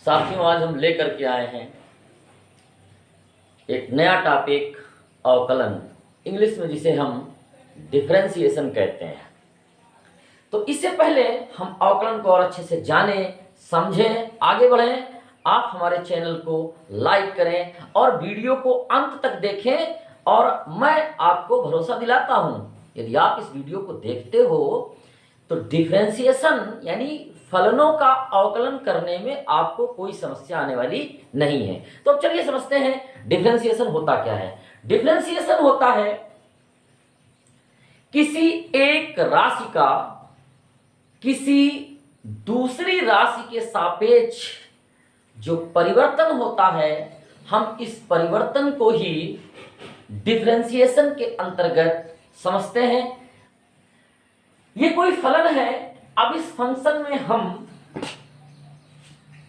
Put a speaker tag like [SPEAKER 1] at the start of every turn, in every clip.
[SPEAKER 1] साथियों, आज हम लेकर के आए हैं एक नया टॉपिक, अवकलन, इंग्लिश में जिसे हम डिफरेंशिएशन कहते हैं। तो इससे पहले हम अवकलन को और अच्छे से जानें, समझें, आगे बढ़ें। आप हमारे चैनल को लाइक करें और वीडियो को अंत तक देखें। और मैं आपको भरोसा दिलाता हूं, यदि आप इस वीडियो को देखते हो तो डिफरेंशिएशन यानी फलनों का अवकलन करने में आपको कोई समस्या आने वाली नहीं है। तो अब चलिए समझते हैं डिफरेंशिएशन होता क्या है। डिफरेंशिएशन होता है किसी एक राशि का किसी दूसरी राशि के सापेक्ष जो परिवर्तन होता है, हम इस परिवर्तन को ही डिफरेंशिएशन के अंतर्गत समझते हैं। ये कोई फलन है। अब इस फंक्शन में हम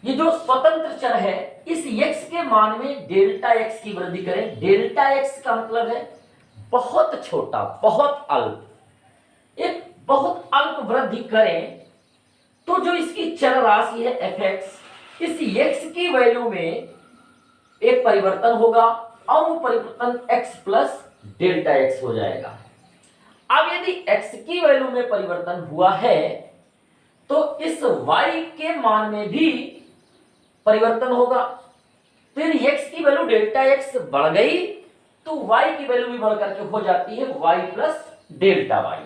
[SPEAKER 1] ये जो स्वतंत्र चर है, इस x के मान में डेल्टा x की वृद्धि करें। डेल्टा x का मतलब है बहुत छोटा, बहुत अल्प, एक बहुत अल्प वृद्धि करें तो जो इसकी चर राशि है fx, इस x की वैल्यू में एक परिवर्तन होगा और वो परिवर्तन x प्लस डेल्टा x हो जाएगा। अब यदि x की वैल्यू में परिवर्तन हुआ है तो इस y के मान में भी परिवर्तन होगा। फिर x की वैल्यू डेल्टा x बढ़ गई तो y की वैल्यू भी बढ़ करके हो जाती है y प्लस डेल्टा y।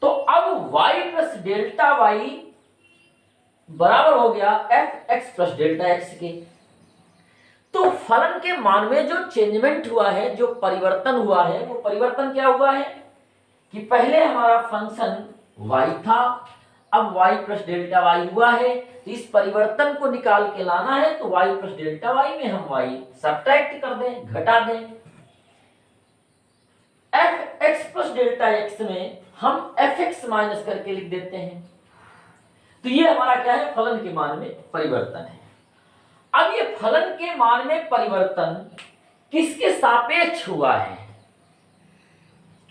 [SPEAKER 1] तो अब y प्लस डेल्टा y बराबर हो गया fx प्लस डेल्टा x के। तो फलन के मान में जो चेंजमेंट हुआ है, जो परिवर्तन हुआ है, वो परिवर्तन क्या हुआ है कि पहले हमारा फंक्शन y था, अब y प्लस डेल्टा y हुआ है। तो इस परिवर्तन को निकाल के लाना है तो y प्लस डेल्टा y में हम y सब्ट्रैक्ट कर दें, घटा दें। fx प्लस डेल्टा x में हम fx माइनस करके लिख देते हैं। तो ये हमारा क्या है, फलन के मान में परिवर्तन है। अब ये फलन के मान में परिवर्तन किसके सापेक्ष हुआ है,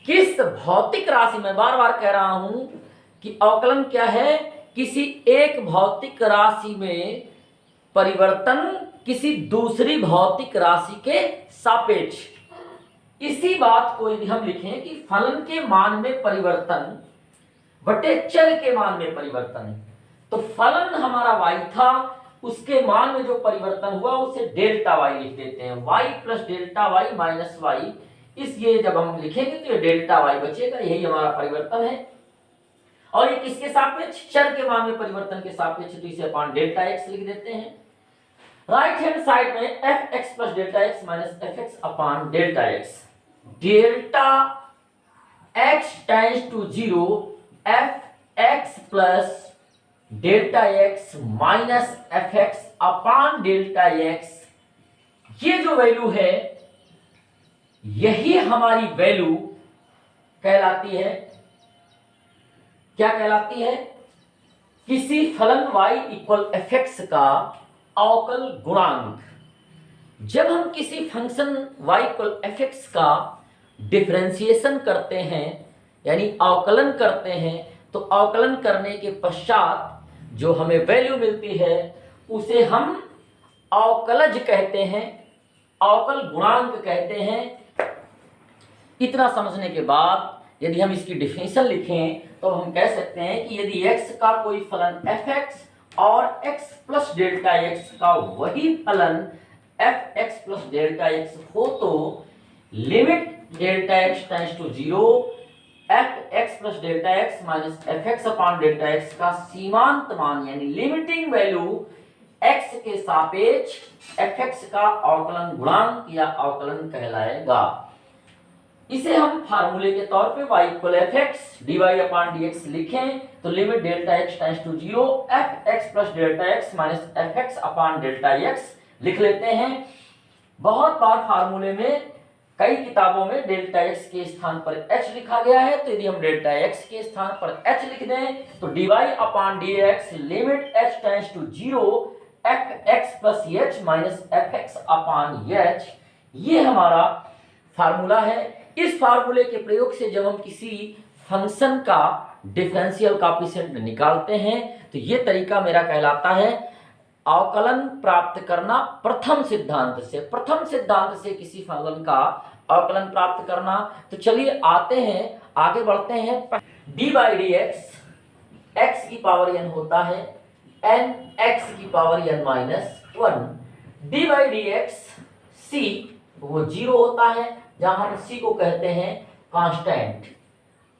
[SPEAKER 1] किस भौतिक राशि में, बार बार कह रहा हूं कि अवकलन क्या है, किसी एक भौतिक राशि में परिवर्तन किसी दूसरी भौतिक राशि के सापेक्ष। इसी बात को यदि हम लिखें कि फलन के मान में परिवर्तन बटे चर के मान में परिवर्तन, तो फलन हमारा y था, उसके मान में जो परिवर्तन हुआ उसे डेल्टा y लिख देते हैं। y plus delta y minus y, इसलिए जब हम लिखेंगे तो ये डेल्टा y बचेगा, यही हमारा परिवर्तन है। और ये किसके सापेक्ष, चर के मान में परिवर्तन के सापेक्ष, तो इसे अपन डेल्टा x लिख देते हैं। राइट हैंड साइड में fx plus delta x minus fx upon delta x। Delta x tends to 0, fx plus delta x minus fx upon delta x, ये जो वैल्यू है यही हमारी वैल्यू कहलाती है। क्या कहलाती है, किसी फलन y इक्वल fx का अवकल गुणांक। जब हम किसी फंक्शन y इक्वल fx का डिफरेंशिएशन करते हैं यानी अवकलन करते हैं, तो अवकलन करने के पश्चात जो हमें वैल्यू मिलती है उसे हम अवकलज कहते हैं, अवकल गुणांक कहते हैं। इतना समझने के बाद यदि हम इसकी डिफिनेशन लिखें तो हम कह सकते हैं कि यदि x का कोई फलन fx और x प्लस डेल्टा x का वही फलन fx प्लस डेल्टा x हो तो limit delta x tends to 0, fx plus delta x minus fx upon delta x का सीमांत मान यानी लिमिटिंग वैल्यू x के सापेक्ष fx का अवकलन गुणांक या अवकलन कहलाएगा। इसे हम फार्मूले के तौर पे y equal fx dy upon dx लिखें तो limit delta x tends to 0, fx plus delta x minus fx upon delta x लिख लेते हैं। बहुत बार फार्मूले में कई किताबों में डेल्टा x के स्थान पर h लिखा गया है, तो यदि हम डेल्टा x के स्थान पर h लिख दें तो dy upon dx limit h tends to 0, fx plus h minus fx upon h, ये हमारा फार्मूला है। इस फार्मूले के प्रयोग से जब हम किसी फंक्शन का डिफरेंशियल कोएफिशिएंट निकालते हैं तो ये तरीका मेरा कहलाता है अवकलन प्राप्त करना प्रथम सिद्धांत से, प्रथम सिद्धांत से किसी फलन का अवकलन प्राप्त करना। तो चलिए आते हैं, आगे बढ़ते हैं। डी बाई डी एक्स की पावर n होता है n x की power n minus 1। D by d x c वो 0 होता है, जहां हम सी को कहते हैं कांस्टेंट।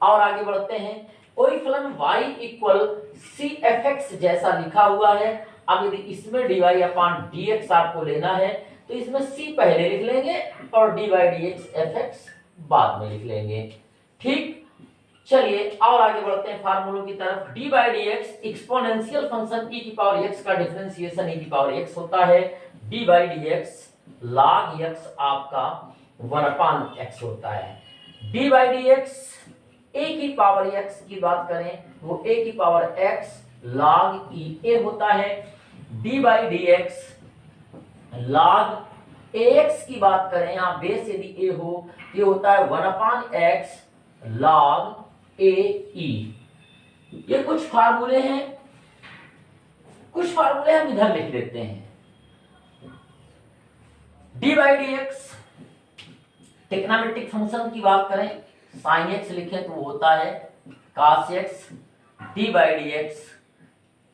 [SPEAKER 1] और आगे बढ़ते हैं, कोई फलन y equal c f x जैसा लिखा हुआ है। अब यदि इसमें d y upon d x आपको लेना है तो इसमें c पहले लिख लेंगे और D by d x F x बाद में लिख लेंगे। ठीक, चलिए और आगे बढ़ते हैं फार्मूलों की तरफ। D by d x exponential function e की पावर x का डिफरेंशिएशन e की पावर x होता है। D by d x log x आपका 1/x होता है। D by d x a की पावर x की बात करें वो a की power x log e a होता है। D by d x log ax की बात करें, यहाँ बेस यदि a हो ये होता है 1/x log ae। ये कुछ फार्मूले हैं, कुछ फार्मूले हम इधर लिख लेते हैं। D by d x trigonometric function की बात करें, साइन एक्स लिखें तो वो होता है cos x. D by d x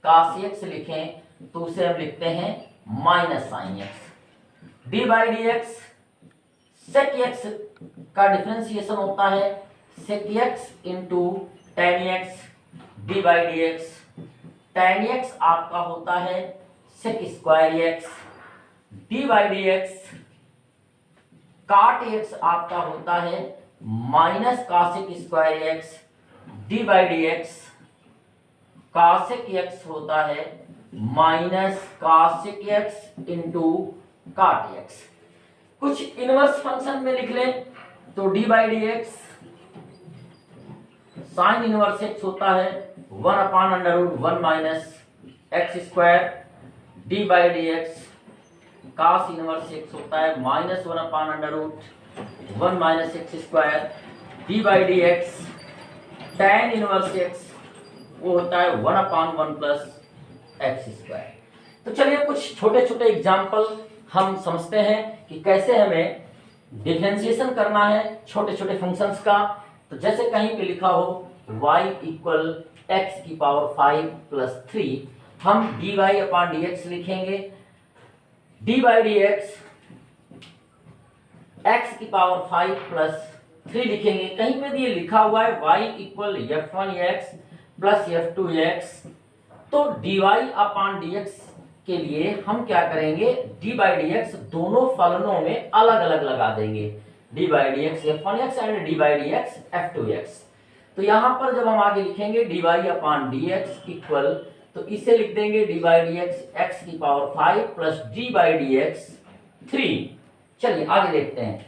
[SPEAKER 1] cos x लिखें तो उसे हम लिखते हैं minus sine x. D by d x sec x का डिफरेंशिएशन होता है sec x into tan x. D by d x tan x आपका होता है sec square x. D by d x cot x आपका होता है minus cosec square x. D by d x cosec x होता है minus कासेक x into cot x. कुछ inverse function में लिख लें तो d by d x sine inverse x होता है 1/√1 minus x square. D by d x cos inverse x होता है -1/√1 minus x square. D by d x tan inverse x वो होता है 1/1 प्लस एक्स स्क्वायर। तो चलिए कुछ छोटे छोटे एग्जाम्पल हम समझते हैं कि कैसे हमें डिफरेंशिएशन करना है छोटे छोटे फंक्शंस का। तो जैसे कहीं पे लिखा हो y इक्वल एक्स की पावर 5 प्लस 3, हम d y upon d x लिखेंगे। D by d x x की पावर 5 प्लस 3 लिखेंगे। कहीं पे ये लिखा हुआ है y equal f1x plus f2x, तो d y upon d x के लिए हम क्या करेंगे, डी बाई डी एक्स दोनों फलनों में अलग अलग लगा देंगे। D by d x f1x and d by d x f2x। तो यहां पर जब हम आगे लिखेंगे d y upon d x equal, तो इसे लिख देंगे d by d x x की power 5 plus d by d x 3। चलिए आगे देखते हैं।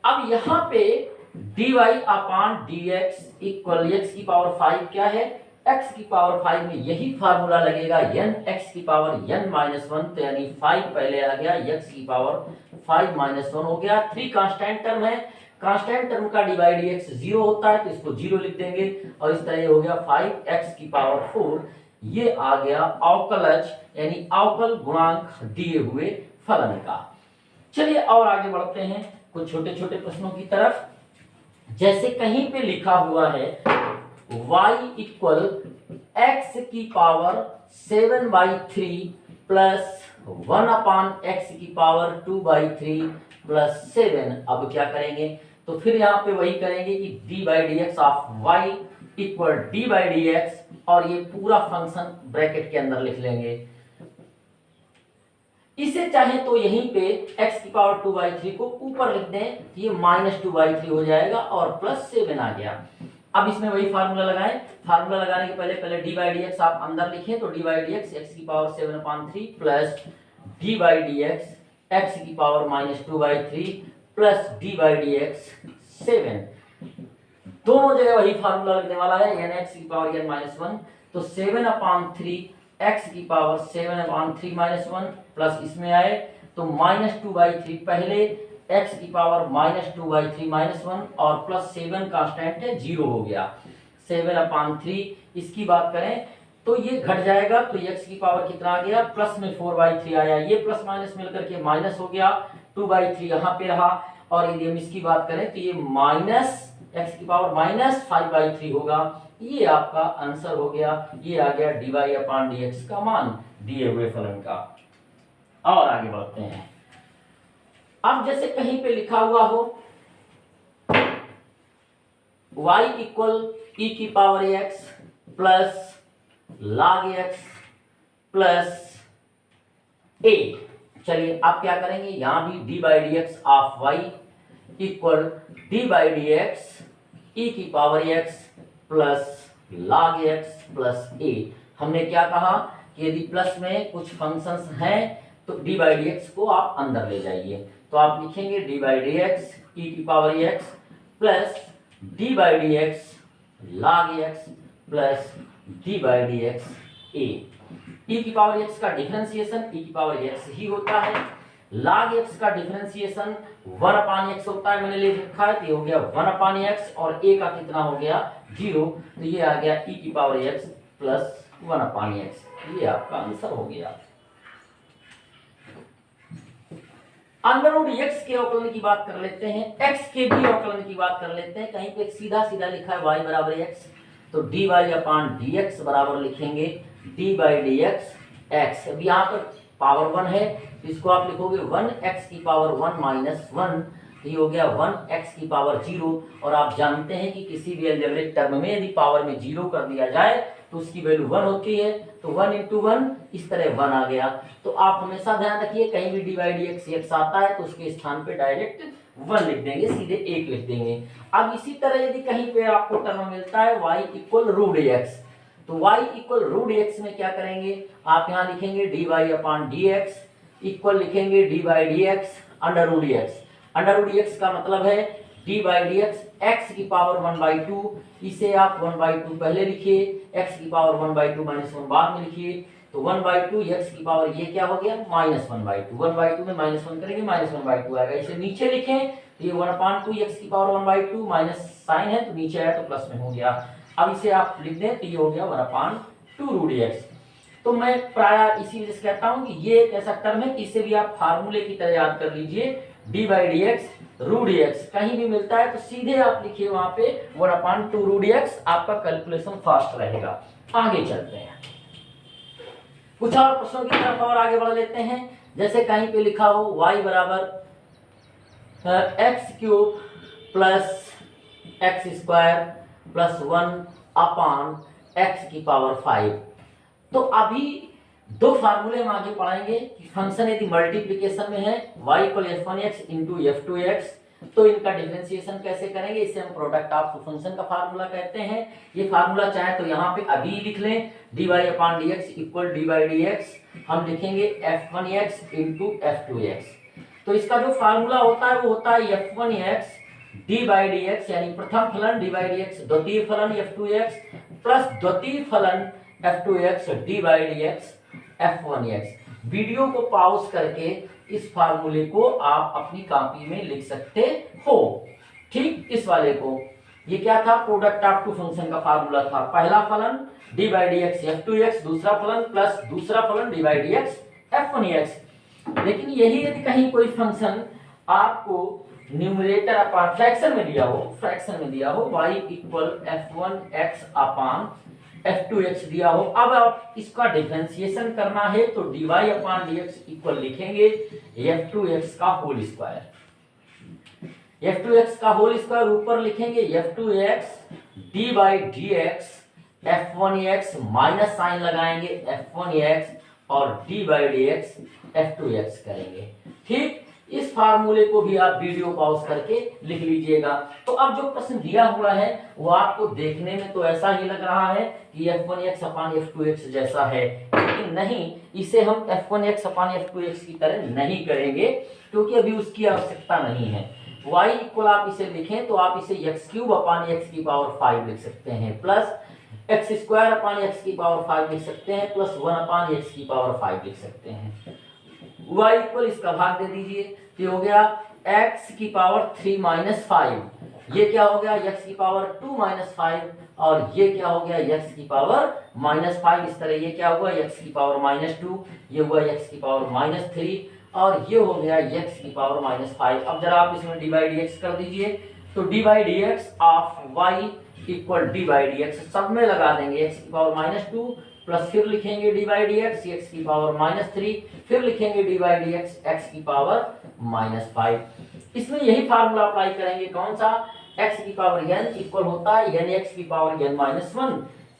[SPEAKER 1] अब यहां पे d y upon d x equal x की पावर 5 क्या है, x की पावर 5 में यही फार्मूला लगेगा n x की पावर n माइनस 1, तो यानी 5 पहले आ गया, x की पावर 5 माइनस 1 हो गया। 3 कांस्टेंट टर्म है, कांस्टेंट टर्म का डी बाई डी एक्स 0 होता है तो इसको 0 लिख देंगे और इस तरह ये हो गया 5x की पावर 4। ये आ गया अवकलज यानी अवकल गुणांक दिए हुए फलन का। चलिए और आगे बढ़ते हैं कुछ छोटे छोटे प्रश्नों की तरफ। जैसे कहीं पे लिखा हुआ है y इक्वल एक्स की पावर 7/3 प्लस 1/x की पावर 2/3 प्लस 7। अब क्या करेंगे, तो फिर यहाँ पे वही करेंगे कि D by d x of y equal D by d x और ये पूरा फंक्शन ब्रैकेट के अंदर लिख लेंगे। इसे चाहे तो यहीं पे x की पावर 2/3 को ऊपर लिख दें, ये -2/3 हो जाएगा और प्लस 7 आ गया। अब इसमें वही फार्मूला लगाएं। फार्मूला लगाने के पहले डी बाई डी एक्स आप अंदर लिखें, तो d by d x x की power 7/3 plus d by d x x की power -2/3 plus d by d x 7। दोनों जगह वही फार्मूला लगने वाला है, यानी एक्स की पावर n-1, तो 7/3 एक्स की पावर 7/3 -1 प्लस इसमें आए तो -2/3 पहले x की पावर -2/3 -1 और प्लस 7 कांस्टेंट है 0 हो गया 7/3। इसकी बात करें तो ये घट जाएगा, तो x की पावर कितना आ गया, प्लस में 4/3 आया, ये प्लस माइनस मिलकर के माइनस हो गया, 2/3 यहाँ पे रहा, और यदि हम इसकी बात करें तो ये माइनस x की पावर माइनस 5/3 होगा। ये आपका आंसर हो गया, ये आ गया dy/dx का मान दिए हुए फलन का। और आगे बढ़ते हैं। अब जैसे कहीं पे लिखा हुआ हो y इक्वल e की power x plus log x plus a, चलिए आप क्या करेंगे, यहां भी d/dx of y equal d/dx e की power x plus log x plus a। हमने क्या कहा कि यदि प्लस में कुछ फंक्शंस हैं तो d/dx को आप अंदर ले जाइए, तो आप लिखेंगे d/dx e की power x plus d/dx log x plus d/dx a। e की पावर x का डिफरेंशिएशन e की पावर x ही होता है, log x का डिफरेंशिएशन 1/x होता है, मैंने लिख रखा है, तो ये हो गया 1/x, और a का कितना हो गया 0, तो ये आ गया e की पावर x प्लस 1/x। ये आपका आंसर हो गया। अंडर रूट x के अवकलन की बात कर लेते हैं, x के भी अवकलन की बात कर लेते हैं। कहीं पे सीधा सीधा लिखा है y बराबर x, तो dy/dx बराबर लिखेंगे d/dx x। अब यहाँ पर पावर 1 है, इसको आप लिखोगे 1x की पावर 1 माइनस 1, तो ये हो गया 1x की पावर 0। और आप जानते हैं कि किसी भी अलजेब्रिक टर्म में यदि पावर में 0 कर दिया जाए तो उसकी वैल्यू 1 होती है, तो 1 × 1 इस तरह 1 आ गया। तो आप हमेशा ध्यान रखिए, कहीं भी dy/dx x आता है तो उसके स्थान पे डायरेक्ट 1 लिख देंगे, सीधे 1 लिख देंगे। अब इसी तरह यदि कहीं पे आपको टर्म मिलता है y इक्वल रूट x, तो y इक्वल रूट x में क्या करेंगे, आप यहाँ लिखेंगे dy/dx इक्वल लिखेंगे d/dx under root x। Under root x का मतलब है d/dx x की पावर 1/2, इसे आप 1/2 पहले लिखिए, x की पावर 1/2 माइनस 1 बाद में लिखिए, तो 1/2 x की पावर ये क्या हो गया माइनस 1/2, 1/2 में माइनस 1 करेंगे माइनस 1/2 आएगा। इसे नीचे लिखें तो ये 1/2 x की पावर 1/2 माइनस साइन है तो नीचे आया तो प्लस में हो गया। अब इसे आप लिख दें तो ये हो गया 1/2 रूट x। तो मैं प्राय इसी वजह से कहता हूं कि ये एक ऐसा टर्म है कि इसे भी आप फार्मूले की तरह याद कर लीजिए, d/dx रूट x कहीं भी मिलता है तो सीधे आप लिखिए वहां पे 1/2 रूट x, आपका कैलकुलेशन फास्ट रहेगा। आगे चलते हैं, कुछ और प्रश्नों की तरफ और आगे बढ़ लेते हैं। जैसे कहीं पे लिखा हो y बराबर x³ plus x² plus 1/x की पावर 5, तो अभी दो फार्मूले हम आगे पढ़ाएंगे कि फंक्शन यदि मल्टीप्लिकेशन में है y equal f1x into f2x, तो इनका डिफरेंशिएशन कैसे करेंगे, इसे हम प्रोडक्ट ऑफ टू फंक्शन का फार्मूला कहते हैं। ये फार्मूला चाहे तो यहाँ पे अभी लिख लें, dy/dx इक्वल d/dx हम लिखेंगे f1x इंटू f2x। तो इसका जो फार्मूला होता है वो होता है f1x d/dx, यानी प्रथम फलन d/dx द्वितीय फलन f2x प्लस द्वितीय फलन f2x d/dx f1x। वीडियो को पॉज करके इस फार्मूले को आप अपनी कॉपी में लिख सकते हो। ठीक, इस वाले को, ये क्या था, प्रोडक्ट ऑफ टू फंक्शन का फार्मूला था। पहला फलन d/dx f2x, दूसरा फलन प्लस दूसरा फलन d/dx f1x। लेकिन यही यदि कहीं कोई फंक्शन आपको न्यूमरेटर अपान फ्रैक्शन में दिया हो y इक्वल f1x अपान f2x दिया हो, अब आप इसका डिफरेंशिएशन करना है तो dy/dx इक्वल लिखेंगे f2x का होल स्क्वायर, f2x का होल स्क्वायर ऊपर लिखेंगे f2x d/dx f1x minus sign लगाएंगे f1x और d/dx f2x करेंगे। ठीक, इस फार्मूले को भी आप वीडियो पॉज करके लिख लीजिएगा। तो अब जो प्रश्न दिया हुआ है वो आपको देखने में तो ऐसा ही लग रहा है कि f1x अपान f2x जैसा है, लेकिन नहीं, इसे हम f1x अपान f2x की तरह नहीं करेंगे क्योंकि अभी उसकी आवश्यकता नहीं है। y इक्वल आप इसे लिखें तो आप इसे x³ अपान x की पावर 5 लिख सकते हैं, प्लस x² अपान x की पावर 5 लिख सकते हैं, प्लस 1 अपान x की पावर 5 लिख सकते हैं। y इक्वल इसका भाग दे दीजिए, तो हो गया x की पावर 3 माइनस 5 ये क्या हो गया x की पावर 2 माइनस 5, और ये क्या हो गया x की पावर माइनस 5। इस तरह ये क्या हुआ x की पावर माइनस 2, ये हुआ x की पावर माइनस 3, और ये हो गया x की पावर माइनस 5। अब जरा आप इसमें डी बाई डी एक्स कर दीजिए, तो d by d x of y equal D by d x, सब में लगा देंगे x की पावर माइनस 2 प्लस फिर लिखेंगे d by d x x की पावर माइनस 3, फिर लिखेंगे d by d x x की पावर माइनस 5। इसमें यही फार्मूला अप्लाई करेंगे, कौन सा, x की पावर n इक्वल होता है n x की पावर n माइनस 1,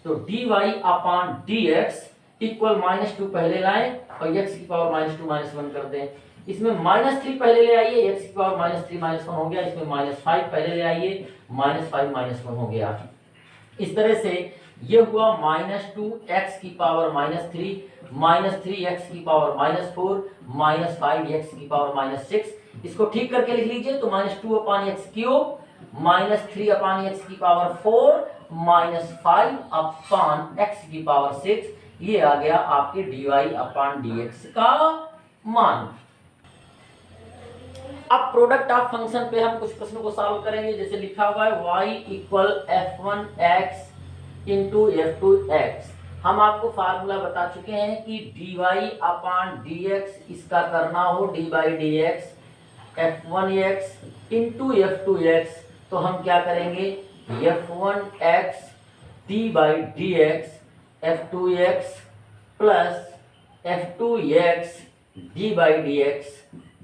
[SPEAKER 1] तो dy upon dx equal minus 2 पहले लाएं और x की पावर माइनस 2 माइनस 1 कर दें। इसमें माइनस 3 पहले ले आइए, x की पावर माइनस 3 माइनस 1 हो गया। इसमें माइनस 5 पहले ले आइए, माइनस 5 माइनस 1 हो गया। इस तरह से ये हुआ माइनस 2 एक्स की पावर माइनस 3, माइनस 3 एक्स की पावर माइनस 4, माइनस 5 एक्स की पावर माइनस 6। इसको ठीक करके लिख लीजिए, तो minus 2 upon x cube, minus 3 upon x की पावर 4, माइनस 5 अपॉन एक्स की पावर 6। ये आ गया आपके dy अपॉन dx का मान। अब प्रोडक्ट ऑफ फंक्शन पे हम कुछ प्रश्नों को सॉल्व करेंगे। जैसे लिखा हुआ है y equal f1x into f2x। हम आपको फार्मूला बता चुके हैं कि dy अपॉन dx इसका करना हो D by d x f1x into f2x, तो हम क्या करेंगे, f1x D by d x f2x plus f2x D by d x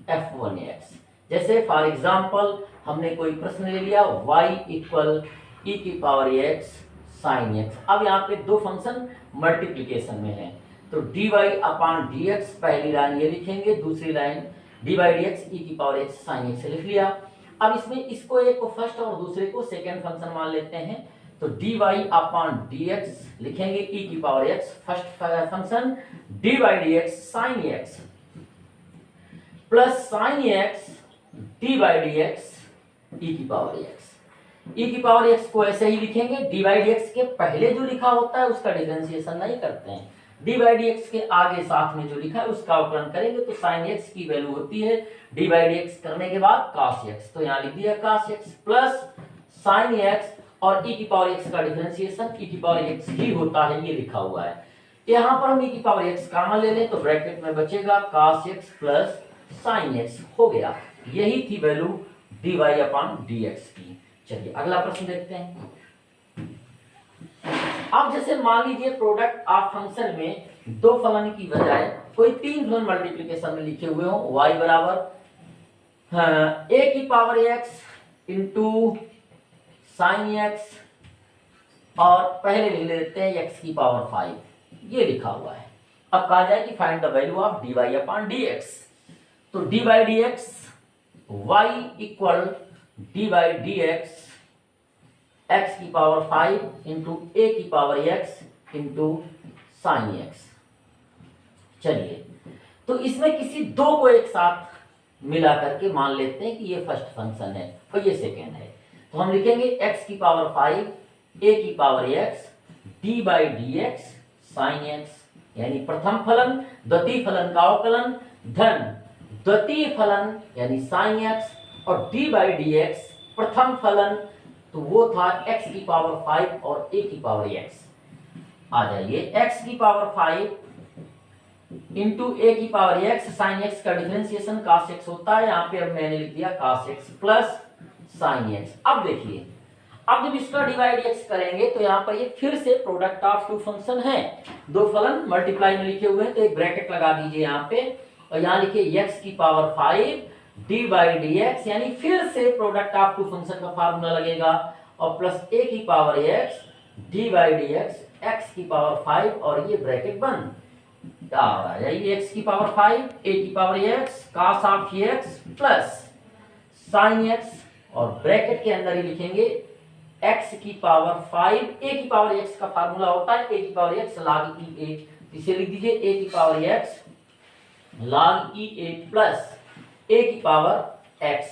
[SPEAKER 1] f1x। जैसे फॉर एग्जाम्पल हमने कोई प्रश्न ले लिया y इक्वल e की पावर x साइन x। अब यहाँ पे दो फंक्शन मल्टीप्लीकेशन में है, तो dy अपॉन dx पहली लाइन ये लिखेंगे, दूसरी लाइन dy dx e की पावर x साइन x लिख लिया। अब इसमें इसको एक को फर्स्ट और दूसरे को सेकेंड फंक्शन मान लेते हैं, तो dy अपॉन dx लिखेंगे e की power x first function, dy dx sine x plus sine x d by d x e की पावर एक्स। ई की पावर एक्स को ऐसे ही लिखेंगे, डी बाई डी एक्स के पहले जो लिखा होता है उसका डिफरेंशिएशन नहीं करते हैं, डी बाई डी एक्स के आगे साथ में जो लिखा है उसका अवकलन करेंगे। तो साइन एक्स की वैल्यू होती है डी बाई डी एक्स करने के बाद cos एक्स, तो यहाँ लिख दिया cos x plus sine x, और ई की पावर एक्स का डिफरेंशिएशन ई की पावर एक्स ही होता है, ये लिखा हुआ है। यहाँ पर हम ई की पावर एक्स कॉमन ले लें तो ब्रैकेट में बचेगा cos x plus sine x हो गया। यही थी वैल्यू dy अपॉन dx की। चलिए अगला प्रश्न देखते हैं। अब जैसे मान लीजिए प्रोडक्ट ऑफ फंक्शन में दो फलन की बजाय कोई तीन फलन मल्टीप्लिकेशन में लिखे हुए हो, y बराबर a की power x into sine x, और पहले लिख लेते हैं x की पावर 5, ये लिखा हुआ है। अब कहा जाए कि find the value of dy upon dx, तो dy by d x y equal D by d x x की पावर 5 इंटू ए की power x into sine x. चलिए तो इसमें किसी दो को एक साथ मिला करके मान लेते हैं कि ये फर्स्ट फंक्शन है और ये सेकेंड है, तो हम लिखेंगे x की पावर 5 ए की power x d by d x sine x, यानी प्रथम फलन द्वितीय फलन का अवकलन धन द्वितीय फलन यानी साइन एक्स, और डी बाई डी एक्स प्रथम फलन तो वो था x की पावर 5 और a की पावर x। आ जाइए x की पावर 5 इंटू a की पावर x साइन x का डिफरेंशिएशन cos x होता है, यहाँ पे अब मैंने लिख दिया cos x plus sine x। अब देखिए, अब जब इसका डिवाइड x करेंगे तो यहाँ पर ये फिर से प्रोडक्ट ऑफ टू फंक्शन है, दो फलन मल्टीप्लाई में लिखे हुए हैं, तो एक ब्रैकेट लगा दीजिए यहाँ पे, और यहाँ लिखिए x की power 5 D by d x, यानी फिर से प्रोडक्ट ऑफ टू फंक्शन का फार्मूला लगेगा, और प्लस a की power x d by d x x की पावर 5, और ये ब्रैकेट बंद। आ जाइए x की पावर 5 a की power x cos of x plus sine x, और ब्रैकेट के अंदर ही लिखेंगे x की पावर 5 a की पावर x का फार्मूला होता है a की power x log e a, इसे लिख दीजिए a की power x log e a plus a की पावर x।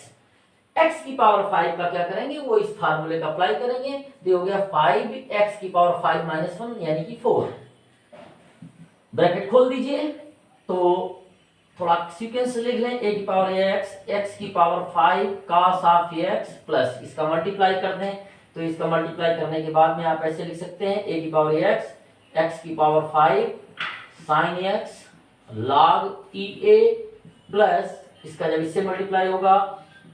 [SPEAKER 1] x की पावर 5 का क्या करेंगे, वो इस फार्मूले का अप्लाई करेंगे, तो हो गया 5x की पावर 5 माइनस 1 यानी कि 4। ब्रैकेट खोल दीजिए, तो थोड़ा सीक्वेंस लिख लें, ए की पावर एक्स, एक्स की power 5 cos of x plus इसका मल्टीप्लाई कर दें, तो इसका मल्टीप्लाई करने के बाद में आप ऐसे लिख सकते हैं ए की पावर एक्स, एक्स की पावर 5 साइन एक्स log ई ए प्लस इसका जब इससे मल्टीप्लाई होगा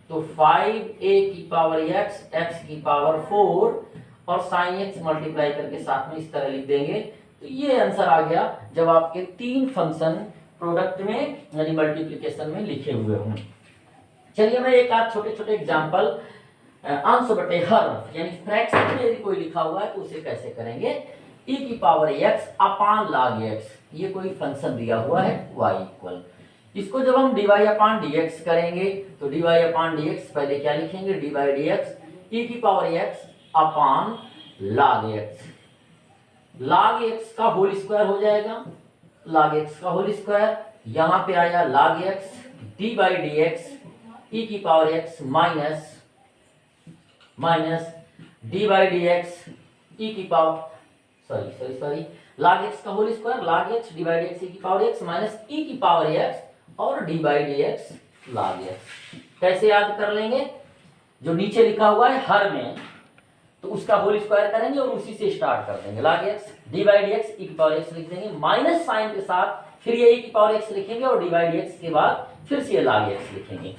[SPEAKER 1] तो 5a की पावर एक्स, एक्स की पावर 4 और साइन एक्स मल्टीप्लाई करके साथ में इस तरह लिख देंगे। तो ये आंसर आ गया जब आपके तीन फंक्शन प्रोडक्ट में यानी मल्टीप्लिकेशन में लिखे हुए हों। चलिए मैं एक आध छोटे छोटे एग्जांपल अंश बटे हर यानी फ्रैक्शन में यदि कोई लिखा हुआ है तो उसे कैसे करेंगे। e की power x upon log x, ये कोई फंक्शन दिया हुआ है y इक्वल, इसको जब हम dy अपान dx करेंगे तो dy अपान dx पहले क्या लिखेंगे, dy dx e की power x upon log x, log x का होल स्क्वायर हो जाएगा, log x का होल स्क्वायर, यहाँ पे आया log x dy dx e की power x minus dy dx e की पावर सॉरी log x का whole square, log x dy dx e की पावर x माइनस e की पावर x और dy dx log x। कैसे याद कर लेंगे, जो नीचे लिखा हुआ है हर में तो उसका होल स्क्वायर करेंगे और उसी से स्टार्ट कर देंगे, log x dy dx e की पावर x लिख देंगे, माइनस साइन के साथ फिर ये e की पावर x लिखेंगे और dy dx के बाद फिर से ये log x लिखेंगे।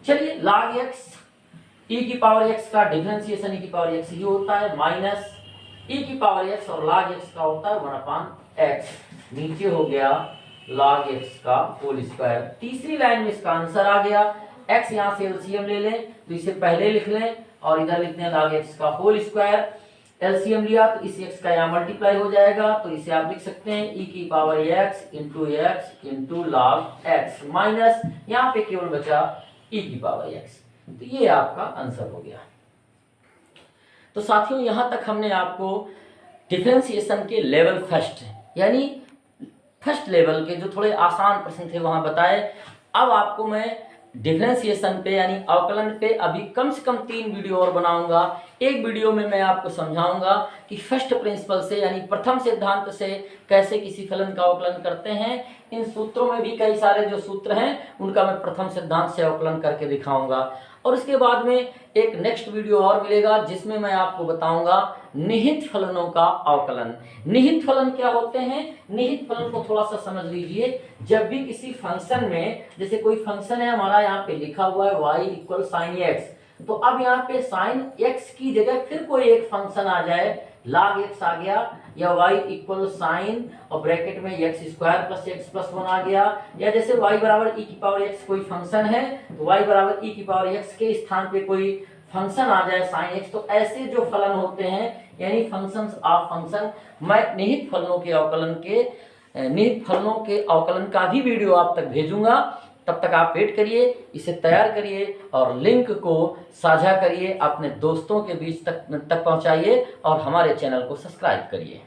[SPEAKER 1] चलिए log x e की पावर x का डिफरेंशिएशन e की पावर x ये होता है माइनस e की पावर x और log x का होता है 1/x, नीचे हो गया log x का होल स्क्वायर। तीसरी लाइन में इसका आंसर आ गया, x यहाँ से एलसीएम ले लें तो इसे पहले लिख लें और इधर लिखते हैं log x का होल स्क्वायर, एलसीएम लिया तो इस x का यहाँ मल्टीप्लाई हो जाएगा तो इसे आप लिख सकते हैं e की power x into log x minus यहाँ पे केवल बचा e की पावर x, तो ये आपका आंसर हो गया। तो साथियों यहाँ तक हमने आपको डिफरेंशिएशन के लेवल फर्स्ट यानी फर्स्ट लेवल के जो थोड़े आसान प्रश्न थे वहाँ बताए। अब आपको मैं डिफरेंशिएशन पे यानी अवकलन पे अभी कम से कम 3 वीडियो और बनाऊंगा। एक वीडियो में मैं आपको समझाऊंगा कि फर्स्ट प्रिंसिपल से यानी प्रथम सिद्धांत से कैसे किसी फलन का अवकलन करते हैं। इन सूत्रों में भी कई सारे जो सूत्र हैं उनका मैं प्रथम सिद्धांत से अवकलन करके दिखाऊंगा। और उसके बाद में एक नेक्स्ट वीडियो और मिलेगा जिसमें मैं आपको बताऊंगा निहित फलनों का अवकलन। निहित फलन क्या होते हैं, निहित फलन को थोड़ा सा समझ लीजिए। जब भी किसी फंक्शन में, जैसे कोई फंक्शन है हमारा यहाँ पे लिखा हुआ है y इक्वल साइन एक्स, तो अब यहाँ पे साइन x की जगह फिर कोई एक फंक्शन आ जाए, log x आ गया या y इक्वल साइन और ब्रैकेट में x square plus x plus 1 आ गया, या जैसे y बराबर e की पावर x कोई फंक्शन है तो y बराबर e की पावर x के स्थान पे कोई फंक्शन आ जाए साइन x, तो ऐसे जो फलन होते हैं यानी फंक्शंस ऑफ फंक्शन, मैं निहित फलनों के अवकलन का भी वीडियो आप तक भेजूंगा। तब तक आप वेट करिए, इसे तैयार करिए और लिंक को साझा करिए, अपने दोस्तों के बीच तक पहुंचाइए और हमारे चैनल को सब्सक्राइब करिए।